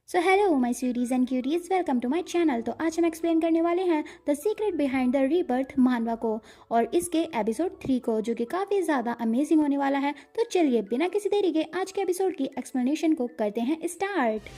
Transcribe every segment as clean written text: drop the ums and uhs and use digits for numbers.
So hello my sweeties and cuties, welcome to my channel. तो आज हम explain करने वाले हैं the secret behind the rebirth Manava को और इसके एपिसोड 3 को, जो कि काफ़ी ज़्यादा अमेजिंग होने वाला है। तो चलिए बिना किसी देरी के आज के एपिसोड की एक्सप्लेनेशन को करते हैं स्टार्ट।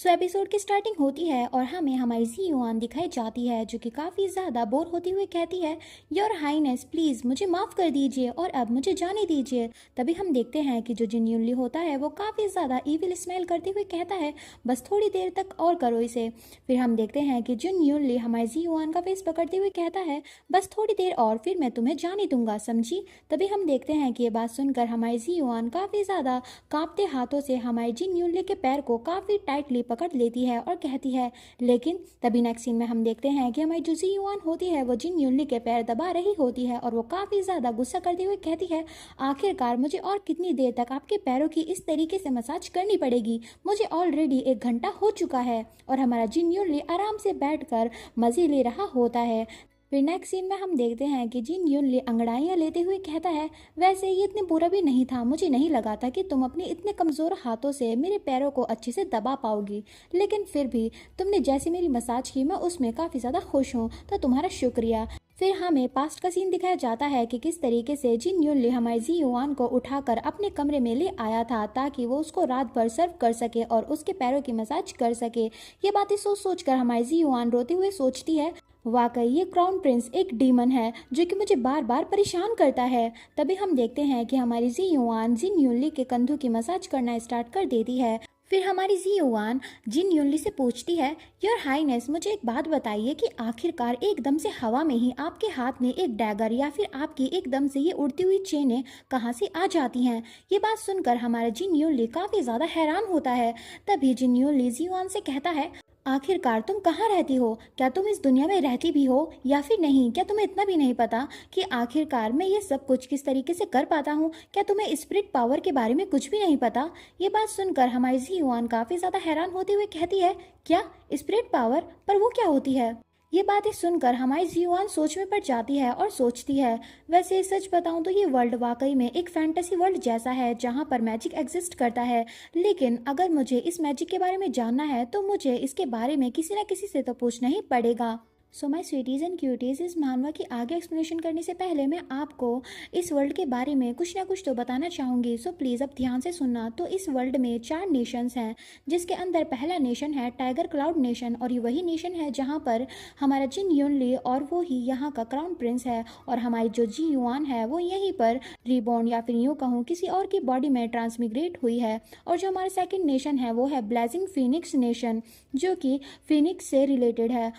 एपिसोड की स्टार्टिंग होती है और हमें हमारी जी युआन दिखाई जाती है, जो कि काफ़ी ज़्यादा बोर होती हुई कहती है, योर हाइनेस प्लीज़ मुझे माफ़ कर दीजिए और अब मुझे जाने दीजिए। तभी हम देखते हैं कि जो जिन युनली होता है वो काफ़ी ज़्यादा ईविल स्मेल करते हुए कहता है, बस थोड़ी देर तक और करो इसे। फिर हम देखते हैं कि जिन युनली हमारी जी युआन का फेस पकड़ते हुए कहता है, बस थोड़ी देर और फिर मैं तुम्हें जाने दूंगा, समझी। तभी हम देखते हैं कि ये बात सुनकर हमारी जी युआन काफ़ी ज़्यादा कांपते हाथों से हमारी जिन युनली के पैर को काफ़ी टाइटली पकड़ लेती है और कहती है, लेकिन तभी नेक्स्ट सीन में हम देखते हैं कि हमारी जो जी युआन होती है वो जिन युनली के पैर दबा रही होती है और वो काफ़ी ज़्यादा गुस्सा करते हुए कहती है, आखिरकार मुझे और कितनी देर तक आपके पैरों की इस तरीके से मसाज करनी पड़ेगी, मुझे ऑलरेडी 1 घंटा हो चुका है। और हमारा जिन युनली आराम से बैठकर मज़े ले रहा होता है। फिर नेक्स्ट सीन में हम देखते हैं कि जिन युनली अंगड़ाइयाँ लेते हुए कहता है, वैसे ये इतने बुरा भी नहीं था, मुझे नहीं लगा था कि तुम अपने इतने कमज़ोर हाथों से मेरे पैरों को अच्छे से दबा पाओगी, लेकिन फिर भी तुमने जैसे मेरी मसाज की मैं उसमें काफ़ी ज़्यादा खुश हूँ, तो तुम्हारा शुक्रिया। फिर हमें पास्ट का सीन दिखाया जाता है कि किस तरीके से जिन युनली हमारी जी युआन को उठाकर अपने कमरे में ले आया था ताकि वो उसको रात भर सर्व कर सके और उसके पैरों की मसाज कर सके। ये बातें सोच सोच कर हमारी जी युआन रोते हुए सोचती है, वाकई ये क्राउन प्रिंस एक डीमन है जो कि मुझे बार बार परेशान करता है। तभी हम देखते हैं कि हमारी जी युआन जिन युनली के कंधों की मसाज करना स्टार्ट कर देती है। फिर हमारी जी युआन जिन युनली से पूछती है, योर हाइनेस मुझे एक बात बताइए कि आखिरकार एकदम से हवा में ही आपके हाथ में एक डैगर या फिर आपकी एकदम से ये उड़ती हुई चेनें कहाँ से आ जाती हैं। ये बात सुनकर हमारा जिन युनली काफ़ी ज़्यादा हैरान होता है। तभी जिन युनली जी युआन से कहता है, आखिरकार तुम कहाँ रहती हो, क्या तुम इस दुनिया में रहती भी हो या फिर नहीं, क्या तुम्हें इतना भी नहीं पता कि आखिरकार मैं ये सब कुछ किस तरीके से कर पाता हूँ, क्या तुम्हें स्पिरिट पावर के बारे में कुछ भी नहीं पता। ये बात सुनकर हमारी जी युआन काफ़ी ज़्यादा हैरान होते हुए कहती है, क्या स्पिरिट पावर, पर वो क्या होती है। ये बातें सुनकर हमारी जी युआन सोच में पड़ जाती है और सोचती है, वैसे सच बताऊं तो ये वर्ल्ड वाकई में एक फैंटेसी वर्ल्ड जैसा है जहां पर मैजिक एग्जिस्ट करता है, लेकिन अगर मुझे इस मैजिक के बारे में जानना है तो मुझे इसके बारे में किसी न किसी से तो पूछना ही पड़ेगा। सो माई स्वीटीज़ एंड क्यूटीज़, इस मानवा की आगे एक्सप्लेनेशन करने से पहले मैं आपको इस वर्ल्ड के बारे में कुछ ना कुछ तो बताना चाहूँगी। सो प्लीज़ अब ध्यान से सुनना। तो इस वर्ल्ड में 4 नेशंस हैं, जिसके अंदर पहला नेशन है टाइगर क्लाउड नेशन, और ये वही नेशन है जहाँ पर हमारा जिन युनली और वो ही यहाँ का क्राउन प्रिंस है, और हमारी जो जी युआन है वो यहीं पर रिबॉर्न या फिर यूँ कहूँ किसी और की बॉडी में ट्रांसमिग्रेट हुई है। और जो हमारा सेकेंड नेशन है वो है ब्लेजिंग फिनिक्स नेशन, जो कि फिनिक्स से रिलेटेड है।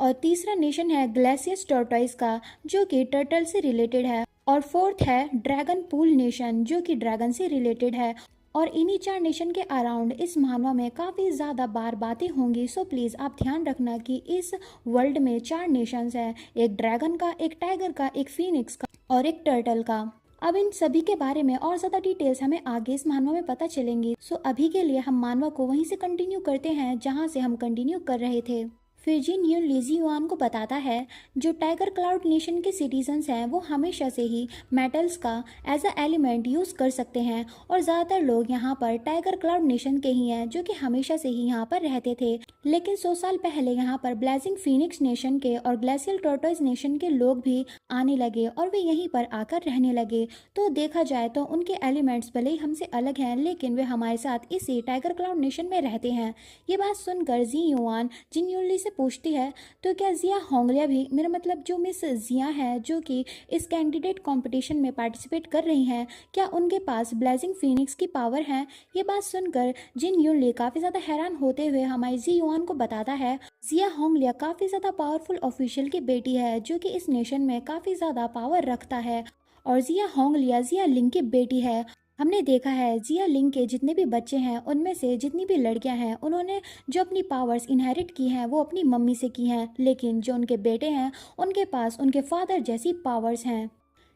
और तीसरा नेशन है ग्लेसियस टॉर्टॉइस का, जो कि टर्टल से रिलेटेड है। और फोर्थ है ड्रैगन पूल नेशन, जो कि ड्रैगन से रिलेटेड है। और इन्हीं 4 नेशन के अराउंड इस मानवा में काफ़ी ज़्यादा बार बातें होंगी। सो प्लीज़ आप ध्यान रखना कि इस वर्ल्ड में 4 नेशंस हैं, एक ड्रैगन का, एक टाइगर का, एक फीनिक्स का और एक टर्टल का। अब इन सभी के बारे में और ज़्यादा डिटेल्स हमें आगे इस मानवा में पता चलेंगी। सो अभी के लिए हम मानवा को वहीं से कंटिन्यू करते हैं जहाँ से हम कंटिन्यू कर रहे थे। फिर जिन युनली जी युआन को बताता है, जो टाइगर क्लाउड नेशन के सिटीजन्स हैं वो हमेशा से ही मेटल्स का एज अ एलिमेंट यूज़ कर सकते हैं, और ज़्यादातर लोग यहाँ पर टाइगर क्लाउड नेशन के ही हैं जो कि हमेशा से ही यहाँ पर रहते थे। लेकिन 100 साल पहले यहाँ पर ब्लेजिंग फिनिक्स नेशन के और ग्लेशियल टॉर्टोइस नेशन के लोग भी आने लगे और वे यहीं पर आकर रहने लगे। तो देखा जाए तो उनके एलिमेंट्स भले ही हमसे अलग हैं, लेकिन वे हमारे साथ इसी टाइगर क्लाउड नेशन में रहते हैं। ये बात सुनकर जी युआन जिन युनली से पूछती है, तो क्या जिया होंगलिया भी, मेरा मतलब जो मिस जिया है जो कि इस कैंडिडेट कंपटीशन में पार्टिसिपेट कर रही हैं, क्या उनके पास ब्लेजिंग फिनिक्स की पावर है। ये बात सुनकर जिन युनली काफ़ी ज़्यादा हैरान होते हुए हमारी जी युआन को बताता है, जिया होंगलिया काफ़ी ज़्यादा पावरफुल ऑफिशियल की बेटी है जो कि इस नेशन में काफ़ी ज़्यादा पावर रखता है। और जिया होंगलिया जिया लिंग की बेटी है। हमने देखा है जिया लिंग के जितने भी बच्चे हैं उनमें से जितनी भी लड़कियां हैं उन्होंने जो अपनी पावर्स इनहेरिट की हैं वो अपनी मम्मी से की हैं, लेकिन जो उनके बेटे हैं उनके पास उनके फादर जैसी पावर्स हैं।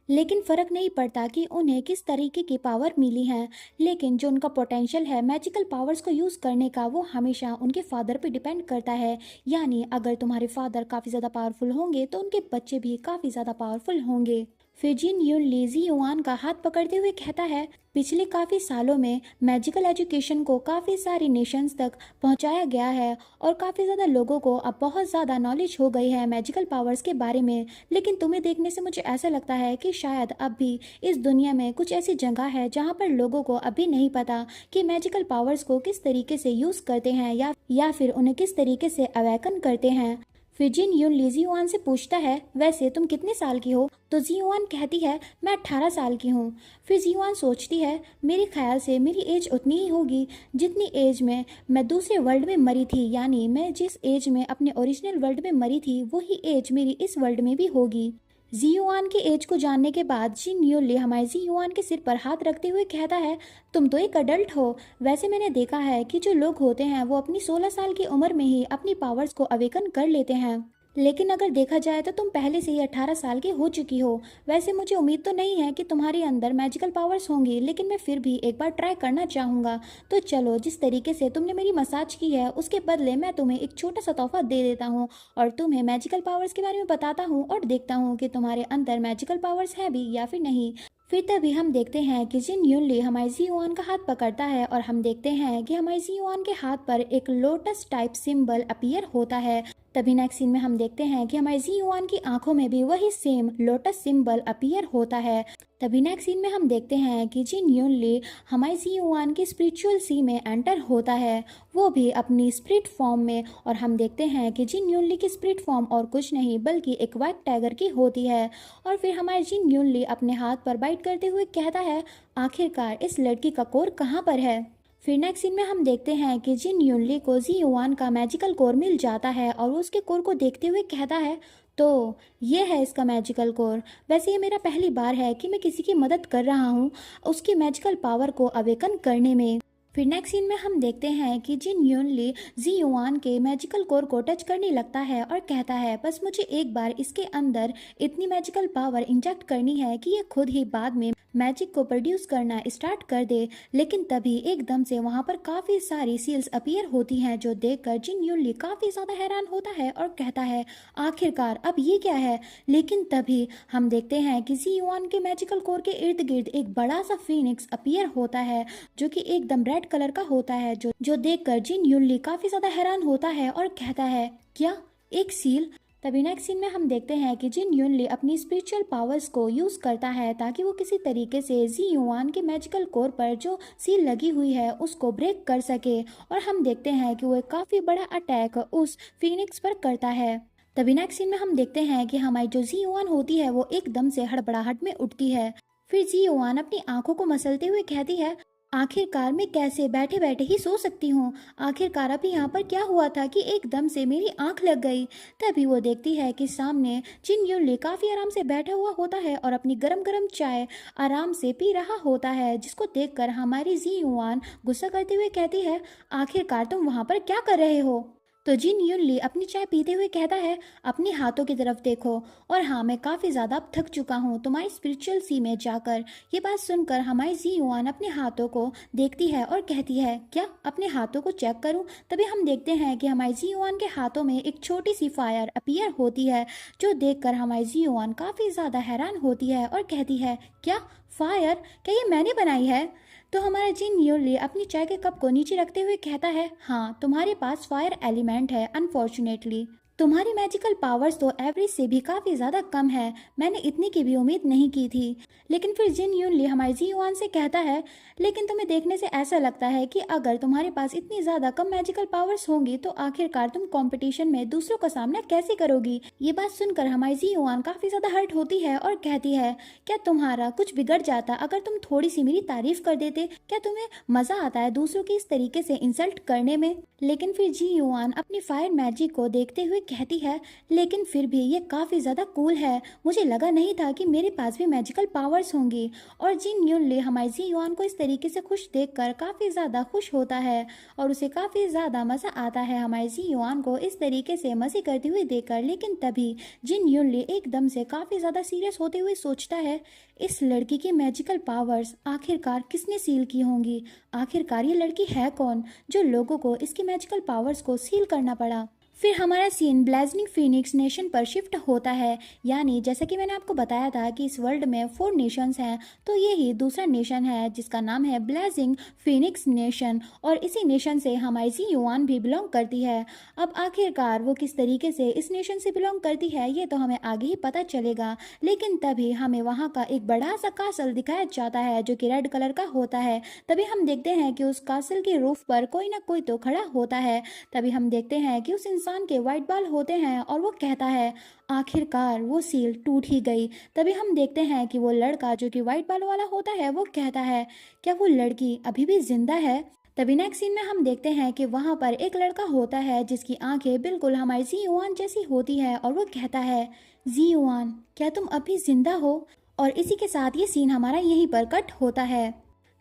लेकिन फ़र्क नहीं पड़ता कि उन्हें किस तरीके की पावर मिली है, लेकिन जो उनका पोटेंशियल है मैजिकल पावर्स को यूज़ करने का वो हमेशा उनके फादर पे डिपेंड करता है। यानी अगर तुम्हारे फादर काफ़ी ज़्यादा पावरफुल होंगे तो उनके बच्चे भी काफ़ी ज़्यादा पावरफुल होंगे। फिर जिन यून लीजी युआन का हाथ पकड़ते हुए कहता है, पिछले काफ़ी सालों में मैजिकल एजुकेशन को काफ़ी सारी नेशंस तक पहुंचाया गया है और काफ़ी ज़्यादा लोगों को अब बहुत ज़्यादा नॉलेज हो गई है मैजिकल पावर्स के बारे में। लेकिन तुम्हें देखने से मुझे ऐसा लगता है कि शायद अब भी इस दुनिया में कुछ ऐसी जगह है जहाँ पर लोगों को अभी नहीं पता कि मैजिकल पावर्स को किस तरीके से यूज़ करते हैं या फिर उन्हें किस तरीके से अवेकन करते हैं। फिर जिन यून ली जियुआन से पूछता है, वैसे तुम कितने साल की हो? तो जियुआन कहती है, मैं 18 साल की हूँ। फिर जियुआन सोचती है, मेरे ख्याल से मेरी एज उतनी ही होगी जितनी एज में मैं दूसरे वर्ल्ड में मरी थी, यानी मैं जिस एज में अपने ओरिजिनल वर्ल्ड में मरी थी वही एज मेरी इस वर्ल्ड में भी होगी। जियुआन के एज को जानने के बाद जिन यूली हमारे जियुआन के सिर पर हाथ रखते हुए कहता है, तुम तो एक अडल्ट हो। वैसे मैंने देखा है कि जो लोग होते हैं वो अपनी 16 साल की उम्र में ही अपनी पावर्स को अवेकन कर लेते हैं, लेकिन अगर देखा जाए तो तुम पहले से ही 18 साल की हो चुकी हो। वैसे मुझे उम्मीद तो नहीं है कि तुम्हारे अंदर मैजिकल पावर्स होंगी, लेकिन मैं फिर भी एक बार ट्राई करना चाहूँगा। तो चलो, जिस तरीके से तुमने मेरी मसाज की है उसके बदले मैं तुम्हें एक छोटा सा तोहफा दे देता हूँ और तुम्हें मैजिकल पावर्स के बारे में बताता हूँ और देखता हूँ कि तुम्हारे अंदर मैजिकल पावर्स है भी या फिर नहीं। फिर तभी हम देखते हैं कि जिन यूनली हमारे जियुआन का हाथ पकड़ता है और हम देखते हैं कि हमारे जियुआन के हाथ पर एक लोटस टाइप सिंबल अपीयर होता है। तभी नेक्स्ट सीन में हम देखते हैं कि हमारे जियुआन की आंखों में भी वही सेम लोटस सिंबल अपीयर होता है। तभी नेक्स्ट सीन में हम देखते हैं कि जिन यूनली हमारे जियुआन की स्पिरिचुअल सी में एंटर होता है, वो भी अपनी स्पिरिट फॉर्म में, और हम देखते हैं कि जिन यूनली की स्पिरिट फॉर्म और कुछ नहीं बल्कि एक व्हाइट टाइगर की होती है। और फिर हमारे जिन यूनली अपने हाथ पर बाइट करते हुए कहता है, आखिरकार इस लड़की का कोर कहाँ पर है। फिर नेक्स्ट सीन में हम देखते हैं कि जिन यूनली को जियुआन का मैजिकल कोर मिल जाता है और वो उसके कोर को देखते हुए कहता है, तो ये है इसका मैजिकल कोर। वैसे ये मेरा पहली बार है कि मैं किसी की मदद कर रहा हूँ उसकी मैजिकल पावर को अवेकन करने में। फिर नेक्स्ट सीन में हम देखते हैं कि जिन यूनली जियुआन के मैजिकल कोर को टच करने लगता है और कहता है, बस मुझे एक बार इसके अंदर इतनी मैजिकल पावर इंजेक्ट करनी है कि ये खुद ही बाद में मैजिक को प्रोड्यूस करना स्टार्ट कर दे। लेकिन तभी एकदम से वहाँ पर काफ़ी सारी सील्स अपीयर होती हैं, जो देखकर जिन यूनली काफ़ी ज़्यादा हैरान होता है और कहता है, आखिरकार अब ये क्या है। लेकिन तभी हम देखते हैं कि जियुआन के मैजिकल कोर के इर्द गिर्द एक बड़ा सा फीनिक्स अपीयर होता है, जो कि एकदम रेड कलर का होता है, जो देखकर जिन यूनली काफ़ी ज़्यादा हैरान होता है और कहता है, क्या एक सील। तभी नेक्स्ट सीन में हम देखते हैं कि जिन यूनली अपनी स्पिरिचुअल पावर्स को यूज़ करता है ताकि वो किसी तरीके से जियुआन के मैजिकल कोर पर जो सील लगी हुई है उसको ब्रेक कर सके, और हम देखते हैं कि वो एक काफ़ी बड़ा अटैक उस फिनिक्स पर करता है। तभी नेक्स्ट सीन में हम देखते हैं कि हमारी जो जियुआन होती है वो एकदम से हड़बड़ाहट में उठती है। फिर जियुआन अपनी आंखों को मसलते हुए कहती है, आखिरकार मैं कैसे बैठे बैठे ही सो सकती हूँ। आखिरकार अभी यहाँ पर क्या हुआ था कि एकदम से मेरी आंख लग गई। तभी वो देखती है कि सामने जिन यूनली काफ़ी आराम से बैठा हुआ होता है और अपनी गरम गरम चाय आराम से पी रहा होता है, जिसको देखकर हमारी जियुआन गुस्सा करते हुए कहती है, आखिरकार तुम वहाँ पर क्या कर रहे हो। तो जिन यूनली अपनी चाय पीते हुए कहता है, अपने हाथों की तरफ देखो, और हाँ, मैं काफ़ी ज़्यादा अब थक चुका हूँ तुम्हारी स्पिरिचुअल सी में जाकर। ये बात सुनकर हमारी जियुआन अपने हाथों को देखती है और कहती है, क्या अपने हाथों को चेक करूँ। तभी हम देखते हैं कि हमारी जियुआन के हाथों में एक छोटी सी फायर अपीयर होती है, जो देखकर हमारी जियुआन काफ़ी ज़्यादा हैरान होती है और कहती है, क्या फायर, क्या ये मैंने बनाई है। तो हमारा जिन यूनली अपनी चाय के कप को नीचे रखते हुए कहता है, हाँ, तुम्हारे पास फायर एलिमेंट है। अनफॉर्चुनेटली तुम्हारी मैजिकल पावर्स तो एवरेज से भी काफ़ी ज़्यादा कम है। मैंने इतनी की भी उम्मीद नहीं की थी। लेकिन फिर जिन यूनली हमारे जियुआन से कहता है, लेकिन तुम्हें देखने से ऐसा लगता है कि अगर तुम्हारे पास इतनी ज़्यादा कम मैजिकल पावर्स होंगी तो आखिरकार तुम कंपटीशन में दूसरों का सामना कैसे करोगी। ये बात सुनकर हमारी जियुआन काफ़ी ज़्यादा हर्ट होती है और कहती है, क्या तुम्हारा कुछ बिगड़ जाता अगर तुम थोड़ी सी मेरी तारीफ कर देते। क्या तुम्हें मज़ा आता है दूसरों की इस तरीके से इंसल्ट करने में। लेकिन फिर जियुआन अपनी फायर मैजिक को देखते हुए कहती है लेकिन फिर भी ये काफ़ी ज़्यादा कूल है, मुझे लगा नहीं था कि मेरे पास भी मैजिकल पावर्स होंगी। और जिन यूनली हमारे जी युआन को इस तरीके से खुश देखकर काफ़ी ज़्यादा खुश होता है और उसे काफ़ी ज़्यादा मज़ा आता है हमारे जी युआन को इस तरीके से मज़े करती हुई देखकर। लेकिन तभी जिन यूनली एकदम से काफ़ी ज़्यादा सीरियस होते हुए सोचता है, इस लड़की की मैजिकल पावर्स आखिरकार किसने सील की होंगी? आखिरकार ये लड़की है कौन जो लोगों को इसकी मैजिकल पावर्स को सील करना पड़ा? फिर हमारा सीन ब्लेजनिंग फीनिक्स नेशन पर शिफ्ट होता है। यानी जैसा कि मैंने आपको बताया था कि इस वर्ल्ड में 4 नेशंस हैं, तो ये ही दूसरा नेशन है जिसका नाम है ब्लेजिंग फीनिक्स नेशन। और इसी नेशन से हमारी जी युआन भी बिलोंग करती है। अब आखिरकार वो किस तरीके से इस नेशन से बिलोंग करती है ये तो हमें आगे ही पता चलेगा। लेकिन तभी हमें वहाँ का एक बड़ा सा कासल दिखाया जाता है जो कि रेड कलर का होता है। तभी हम देखते हैं कि उस कासल के रूफ पर कोई ना कोई तो खड़ा होता है। तभी हम देखते हैं कि उस इंसान के वाइट बाल होते हैं और वो कहता है आखिरकार वो सील टूट ही गई। तभी हम देखते हैं कि वो लड़का जो कि वाइट बाल वाला होता है वो कहता है क्या वो लड़की अभी भी जिंदा है? तभी नेक्स्ट सीन में हम देखते हैं कि वहाँ पर एक लड़का होता है जिसकी आंखें बिल्कुल हमारी जी युआन जैसी होती है और वो कहता है जी युआन क्या तुम अभी जिंदा हो? और इसी के साथ ये सीन हमारा यहीं पर कट होता है।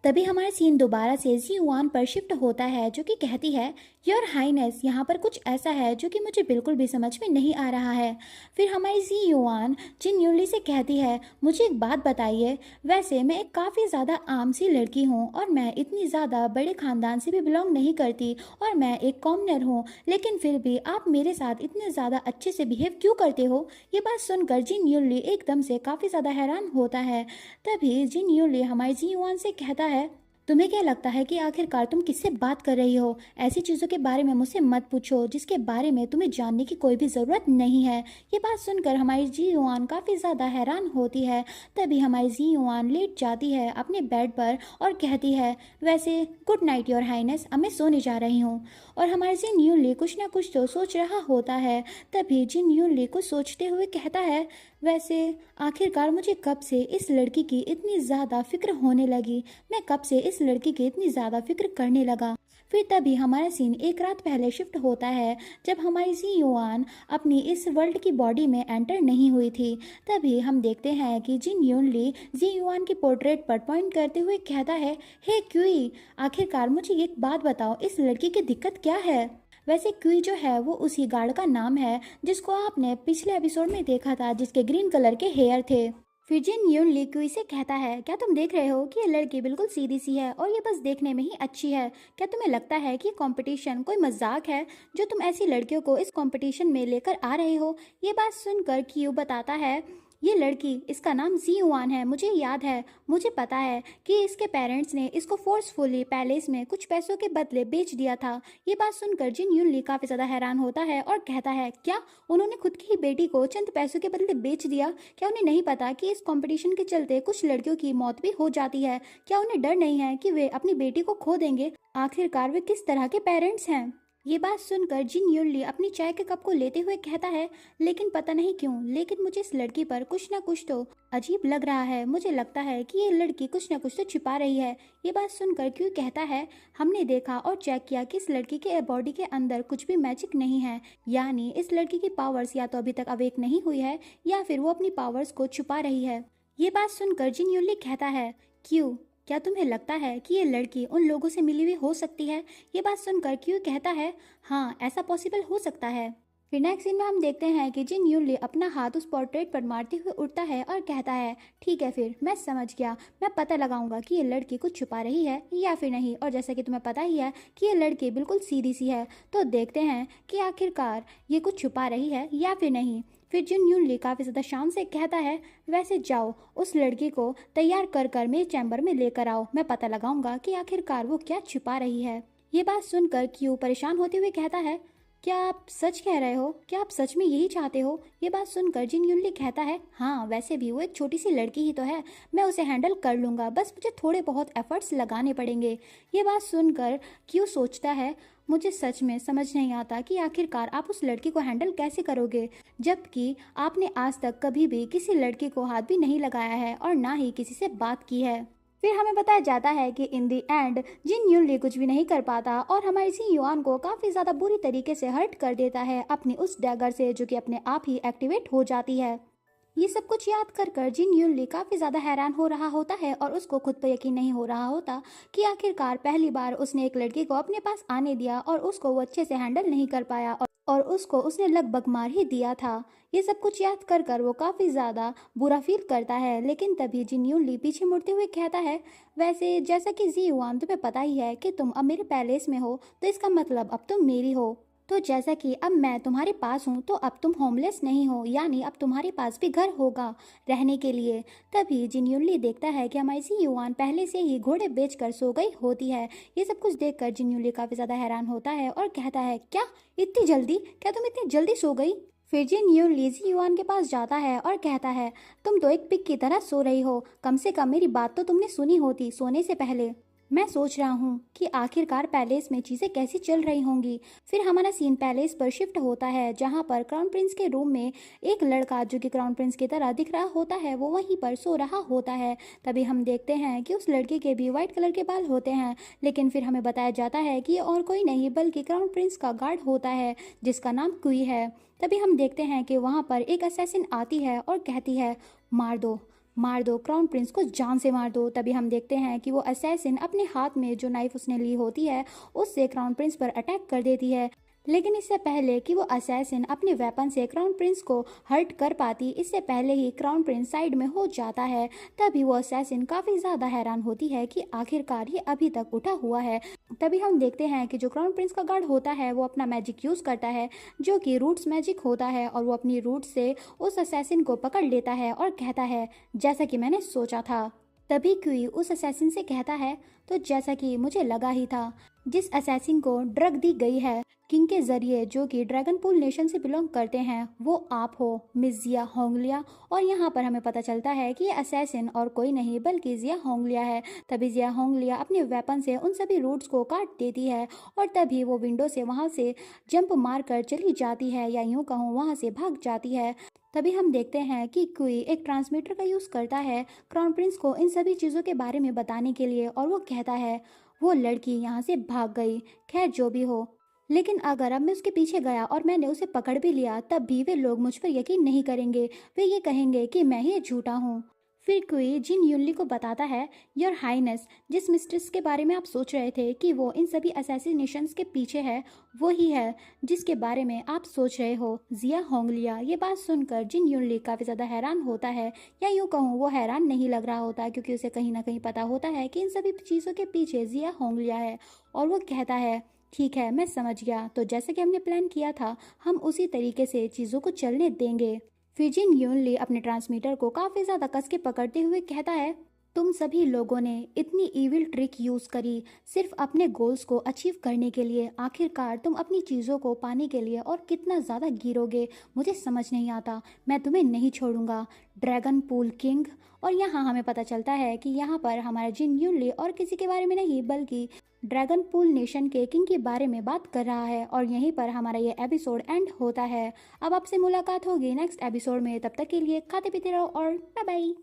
तभी हमारा सीन दोबारा से जी युआन पर शिफ्ट होता है जो कि कहती है योर हाइनेस यहाँ पर कुछ ऐसा है जो कि मुझे बिल्कुल भी समझ में नहीं आ रहा है। फिर हमारी जी युआन जिन यूनली से कहती है मुझे एक बात बताइए, वैसे मैं एक काफ़ी ज़्यादा आम सी लड़की हूँ और मैं इतनी ज़्यादा बड़े ख़ानदान से भी बिलोंग नहीं करती और मैं एक कॉमनर हूँ, लेकिन फिर भी आप मेरे साथ इतने ज़्यादा अच्छे से बिहेव क्यों करते हो? ये बात सुनकर जिन यूनली एकदम से काफ़ी ज़्यादा हैरान होता है। तभी जिन यूनली हमारी जी युआन से कहता है तुम्हें क्या लगता है कि आखिरकार तुम किससे बात कर रही हो? ऐसी चीज़ों के बारे में मुझसे मत पूछो जिसके बारे में तुम्हें जानने की कोई भी ज़रूरत नहीं है। ये बात सुनकर हमारी जी युआन काफ़ी ज़्यादा हैरान होती है। तभी हमारी जी युआन लेट जाती है अपने बेड पर और कहती है वैसे गुड नाइट योर हाइनेस, अब मैं सोने जा रही हूँ। और हमारी जिन यूनली कुछ ना कुछ तो सोच रहा होता है। तभी जिन यूनली कुछ सोचते हुए कहता है वैसे आखिरकार मुझे कब से इस लड़की की इतनी ज़्यादा फिक्र होने लगी, मैं कब से इस लड़की की इतनी ज़्यादा फिक्र करने लगा। फिर तभी हमारा सीन एक रात पहले शिफ्ट होता है जब हमारी जी युआन अपनी इस वर्ल्ड की बॉडी में एंटर नहीं हुई थी। तभी हम देखते हैं कि जिन यूनली जी युआन की पोर्ट्रेट पर पॉइंट करते हुए कहता है हे क्यूई, आखिरकार मुझे एक बात बताओ, इस लड़की की दिक्कत क्या है? वैसे क्यूई जो है वो उसी गार्ड का नाम है जिसको आपने पिछले एपिसोड में देखा था, जिसके ग्रीन कलर के हेयर थे। फिर जिन यूनली क्यूई से कहता है क्या तुम देख रहे हो कि ये लड़की बिल्कुल सीधी सी है और ये बस देखने में ही अच्छी है? क्या तुम्हें लगता है कि कंपटीशन कोई मजाक है जो तुम ऐसी लड़कियों को इस कंपटीशन में लेकर आ रहे हो? ये बात सुनकर क्यू बताता है ये लड़की, इसका नाम जी युआन है, मुझे याद है, मुझे पता है कि इसके पेरेंट्स ने इसको फोर्सफुली पैलेस में कुछ पैसों के बदले बेच दिया था। ये बात सुनकर जिन यूनली काफ़ी ज़्यादा हैरान होता है और कहता है क्या उन्होंने खुद की ही बेटी को चंद पैसों के बदले बेच दिया? क्या उन्हें नहीं पता कि इस कंपटीशन के चलते कुछ लड़कियों की मौत भी हो जाती है? क्या उन्हें डर नहीं है कि वे अपनी बेटी को खो देंगे? आखिरकार वे किस तरह के पेरेंट्स हैं? ये बात सुनकर जिन यूनली अपनी चाय के कप को लेते हुए कहता है लेकिन पता नहीं क्यों, लेकिन मुझे इस लड़की पर कुछ ना कुछ तो अजीब लग रहा है। मुझे लगता है कि ये लड़की कुछ ना कुछ तो छिपा रही है। ये बात सुनकर क्यों कहता है हमने देखा और चेक किया कि इस लड़की के बॉडी के अंदर कुछ भी मैजिक नहीं है, यानी इस लड़की की पावर्स या तो अभी तक अवेक नहीं हुई है या फिर वो अपनी पावर्स को छुपा रही है। ये बात सुनकर जिन यूनली कहता है क्यों, क्या तुम्हें लगता है कि ये लड़की उन लोगों से मिली हुई हो सकती है? ये बात सुनकर क्यों कहता है हाँ ऐसा पॉसिबल हो सकता है। फिर नेक्स्ट सीन में हम देखते हैं कि जिन यूनली अपना हाथ उस पोर्ट्रेट पर मारते हुए उठता है और कहता है ठीक है फिर मैं समझ गया, मैं पता लगाऊंगा कि ये लड़की कुछ छुपा रही है या फिर नहीं। और जैसा कि तुम्हें पता ही है कि ये लड़की बिल्कुल सीधी सी है, तो देखते हैं कि आखिरकार ये कुछ छुपा रही है या फिर नहीं। फिर जिन यूनली काफ़ी ज़्यादा शान से कहता है वैसे जाओ उस लड़की को तैयार कर कर मेरे चैम्बर में लेकर आओ, मैं पता लगाऊंगा कि आखिरकार वो क्या छुपा रही है। ये बात सुनकर क्यू परेशान होते हुए कहता है क्या आप सच कह रहे हो? क्या आप सच में यही चाहते हो? ये बात सुनकर जिन यूनली कहता है हाँ वैसे भी वो एक छोटी सी लड़की ही तो है, मैं उसे हैंडल कर लूँगा, बस मुझे थोड़े बहुत एफर्ट्स लगाने पड़ेंगे। ये बात सुनकर क्यों सोचता है मुझे सच में समझ नहीं आता कि आखिरकार आप उस लड़की को हैंडल कैसे करोगे, जबकि आपने आज तक कभी भी किसी लड़की को हाथ भी नहीं लगाया है और ना ही किसी से बात की है। फिर हमें बताया जाता है कि इन दी एंड जिन यूनली कुछ भी नहीं कर पाता और हमारी सी युआन को काफ़ी ज़्यादा बुरी तरीके से हर्ट कर देता है अपनी उस डैगर से, जो कि अपने आप ही एक्टिवेट हो जाती है। ये सब कुछ याद कर जिन यूनली काफ़ी ज़्यादा हैरान हो रहा होता है और उसको खुद पर यकीन नहीं हो रहा होता कि आखिरकार पहली बार उसने एक लड़की को अपने पास आने दिया और उसको वो अच्छे से हैंडल नहीं कर पाया और उसको उसने लगभग मार ही दिया था। ये सब कुछ याद कर वो काफ़ी ज़्यादा बुरा फील करता है। लेकिन तभी जिन यूनली पीछे मुड़ते हुए कहता है, वैसे जैसा कि जी युआन तुम्हें पता ही है कि तुम अब मेरे पैलेस में हो, तो इसका मतलब अब तुम मेरी हो। तो जैसा कि अब मैं तुम्हारे पास हूँ तो अब तुम होमलेस नहीं हो, यानी अब तुम्हारे पास भी घर होगा रहने के लिए। तभी जिन यूनली देखता है कि हमारी सी युआन पहले से ही घोड़े बेचकर सो गई होती है। ये सब कुछ देखकर जिन यूनली काफ़ी ज़्यादा हैरान होता है और कहता है, क्या इतनी जल्दी, क्या तुम इतनी जल्दी सो गई? फिर जिन यूनली जी युआन के पास जाता है और कहता है, तुम तो एक पिग की तरह सो रही हो, कम से कम मेरी बात तो तुमने सुनी होती सोने से पहले। मैं सोच रहा हूँ कि आखिरकार पैलेस में चीज़ें कैसी चल रही होंगी। फिर हमारा सीन पैलेस पर शिफ्ट होता है, जहाँ पर क्राउन प्रिंस के रूम में एक लड़का जो कि क्राउन प्रिंस की तरह दिख रहा होता है वो वहीं पर सो रहा होता है। तभी हम देखते हैं कि उस लड़के के भी वाइट कलर के बाल होते हैं, लेकिन फिर हमें बताया जाता है कि ये और कोई नहीं बल्कि क्राउन प्रिंस का गार्ड होता है जिसका नाम क्वी है। तभी हम देखते हैं कि वहाँ पर एक असैसिन आती है और कहती है, मार दो, मार दो, क्राउन प्रिंस को जान से मार दो। तभी हम देखते हैं कि वो असैसिन अपने हाथ में जो नाइफ उसने ली होती है उससे क्राउन प्रिंस पर अटैक कर देती है। लेकिन इससे पहले कि वो असैसिन अपने वेपन से क्राउन प्रिंस को हर्ट कर पाती, इससे पहले ही क्राउन प्रिंस साइड में हो जाता है। तभी वो असैसिन काफ़ी ज़्यादा हैरान होती है कि आखिरकार ये अभी तक उठा हुआ है। तभी हम देखते हैं कि जो क्राउन प्रिंस का गार्ड होता है वो अपना मैजिक यूज़ करता है जो कि रूट्स मैजिक होता है, और वो अपनी रूट से उस असैसिन को पकड़ लेता है और कहता है, जैसा कि मैंने सोचा था। तभी क्वी उस असैसिन से कहता है, तो जैसा कि मुझे लगा ही था, जिस असैसिन को ड्रग दी गई है किंग के जरिए जो कि ड्रैगन पूल नेशन से बिलोंग करते हैं, वो आप हो मिस जिया होंगलिया। और यहाँ पर हमें पता चलता है कि ये असैसिन और कोई नहीं बल्कि जिया होंगलिया है। तभी जिया होंगलिया अपने वेपन से उन सभी रूट्स को काट देती है और तभी वो विंडो से वहाँ से जंप मार कर चली जाती है, या यूँ कहूँ वहाँ से भाग जाती है। तभी हम देखते हैं कि क्वी एक ट्रांसमीटर का यूज़ करता है क्राउन प्रिंस को इन सभी चीज़ों के बारे में बताने के लिए, और वो कहता है, वो लड़की यहाँ से भाग गई, खैर जो भी हो, लेकिन अगर अब मैं उसके पीछे गया और मैंने उसे पकड़ भी लिया तब भी वे लोग मुझ पर यकीन नहीं करेंगे, वे ये कहेंगे कि मैं ही झूठा हूँ। फिर क्वी जिन यूनली को बताता है, योर हाइनेस, जिस मिस्ट्रेस के बारे में आप सोच रहे थे कि वो इन सभी असैसिनेशंस के पीछे है, वो ही है जिसके बारे में आप सोच रहे हो, जिया होंगलिया। ये बात सुनकर जिन यूनली काफ़ी ज़्यादा हैरान होता है, या यूँ कहूँ वो हैरान नहीं लग रहा होता क्योंकि उसे कहीं ना कहीं पता होता है कि इन सभी चीज़ों के पीछे जिया होंगलिया है। और वो कहता है, ठीक है मैं समझ गया, तो जैसे कि हमने प्लान किया था हम उसी तरीके से चीज़ों को चलने देंगे। फिर जिन यूनली अपने ट्रांसमीटर को काफ़ी ज़्यादा कस के पकड़ते हुए कहता है, तुम सभी लोगों ने इतनी ईविल ट्रिक यूज़ करी सिर्फ अपने गोल्स को अचीव करने के लिए, आखिरकार तुम अपनी चीज़ों को पाने के लिए और कितना ज़्यादा गिरोगे मुझे समझ नहीं आता। मैं तुम्हें नहीं छोड़ूंगा, ड्रैगन पूल किंग। और यहाँ हमें पता चलता है कि यहाँ पर हमारा जिन यूनली और किसी के बारे में नहीं बल्कि ड्रैगन पूल नेशन के किंग के बारे में बात कर रहा है। और यहीं पर हमारा ये एपिसोड एंड होता है। अब आपसे मुलाकात होगी नेक्स्ट एपिसोड में, तब तक के लिए खाते पीते रहो और बाय बाय।